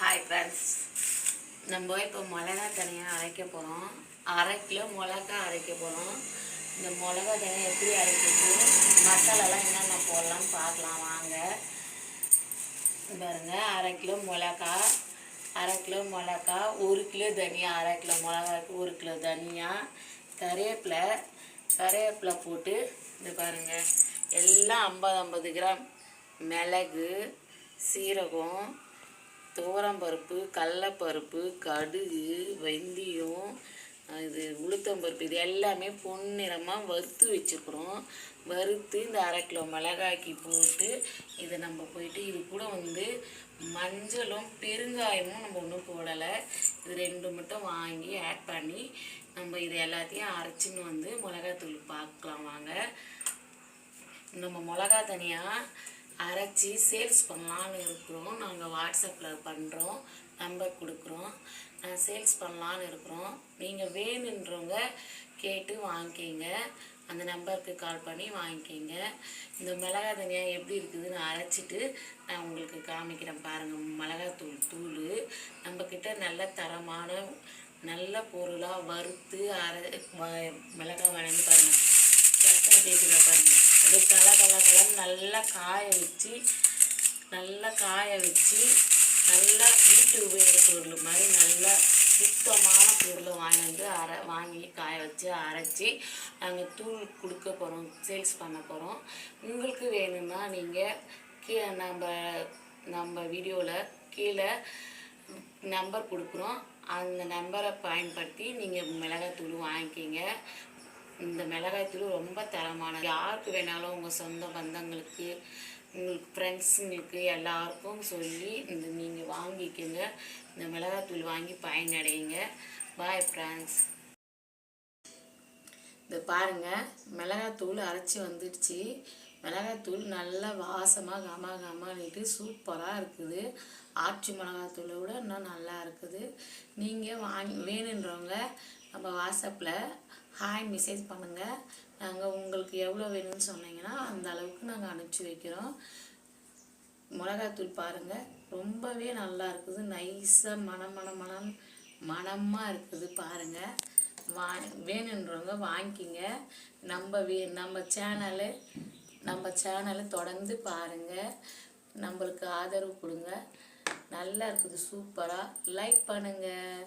Hi friends, நம்ம இப்போ மிளகா தனியாக அரைக்க போகிறோம். 1/2 கிலோ மிளகா அரைக்க போகிறோம். இந்த மிளகா தனியாக எப்படி அரைக்கிறது, மசாலாலாம் என்னென்ன போடலான்னு பார்க்கலாம் வாங்க. பாருங்க, 1/2 கிலோ மிளகா, 1/2 கிலோ மிளகா, 1 கிலோ தனியா, 1/2 கிலோ மிளகாக்கு 1 கிலோ தனியா, கருவேப்பிலை போட்டு இது பாருங்கள், எல்லாம் 50 கிராம் மிளகு, சீரகம், துவரம்பருப்பு, கடலைப்பருப்பு, கடுகு, வெந்தயம், இது உளுத்தம்பருப்பு, இது எல்லாமே பொன்னிறமாக வறுத்து வச்சுருக்குறோம். வறுத்து இந்த 1/2 கிலோ மிளகாய்க்கு போட்டு இதை நம்ம போயிட்டு இது கூட மஞ்சளும் பெருங்காயமும் நம்ம ஒன்றும் போடலை, இது 2 மட்டும் வாங்கி ஆட் பண்ணி நம்ம இது எல்லாத்தையும் அரைச்சின்னு மிளகாத்தூள் பார்க்கலாம் வாங்க. நம்ம மிளகா தனியாக அரைச்சி சேல்ஸ் பண்ணலான்னு இருக்கிறோம். நாங்கள் வாட்ஸ்அப்பில் பண்ணுறோம், நம்பர் கொடுக்குறோம், சேல்ஸ் பண்ணலான்னு இருக்கிறோம். நீங்கள் வேணுன்றவங்க கேட்டு வாங்கிக்கிங்க, அந்த நம்பருக்கு கால் பண்ணி வாங்கிக்கிங்க. இந்த மிளகா தனியாக எப்படி இருக்குதுன்னு அரைச்சிட்டு நான் உங்களுக்கு காமிக்கிறேன் பாருங்கள். மிளகாத்தூள் நம்மக்கிட்ட நல்ல தரமான நல்ல பொருளாக வறுத்து மிளகா வாங்கி பாருங்கள். சக்கரை தேய்ச்சிட பாருங்கள், அது கலன்னு நல்லா காய வச்சு நல்லா வீட்டு உபயோக பொருள் மாதிரி நல்லா சுத்தமான பொருளை வாங்கி காய வச்சு அரைச்சி நாங்கள் தூள் கொடுக்க போகிறோம், சேல்ஸ் பண்ண போகிறோம். உங்களுக்கு வேணும்னா நீங்கள் நம்ம வீடியோவில் கீழே நம்பர் கொடுக்குறோம், அந்த நம்பரை பயன்படுத்தி நீங்கள் மிளகாத்தூள் வாங்கிக்கிங்க. இந்த மிளகாய்த்தூள் ரொம்ப தரமானது. யாருக்கு வேணாலும் உங்கள் சொந்த பந்தங்களுக்கு, உங்களுக்கு ஃப்ரெண்ட்ஸுங்களுக்கு எல்லாருக்கும் சொல்லி நீங்கள் வாங்கிக்கோங்க. இந்த மிளகாய்த்தூள் வாங்கி பயனடைங்க. Bye friends. இந்த பாருங்கள், மிளகாத்தூள் அரைச்சி வந்துடுச்சு. மிளகாத்தூள் நல்லா வாசமாக கமானிட்டு சூப்பராக இருக்குது. ஆச்சி மிளகாத்தூளை விட இன்னும் நல்லா இருக்குது. நீங்கள் வேணுன்றவங்க நம்ம வாட்ஸ்அப்பில் ஹாய் மெசேஜ் பண்ணுங்கள். நாங்கள் உங்களுக்கு எவ்வளோ வேணும்னு சொன்னீங்கன்னா அந்த அளவுக்கு நாங்கள் அனுப்பிச்சி வைக்கிறோம். மிளகாத்தூள் பாருங்கள், ரொம்பவே நல்லா இருக்குது. நைஸாக மணமாக இருக்குது பாருங்கள். வேணுன்றவங்க வாங்கிக்கிங்க. நம்ம சேனலை தொடர்ந்து பாருங்கள், நம்மளுக்கு ஆதரவு கொடுங்க. நல்லா இருக்குது, சூப்பராக லைக் பண்ணுங்கள்.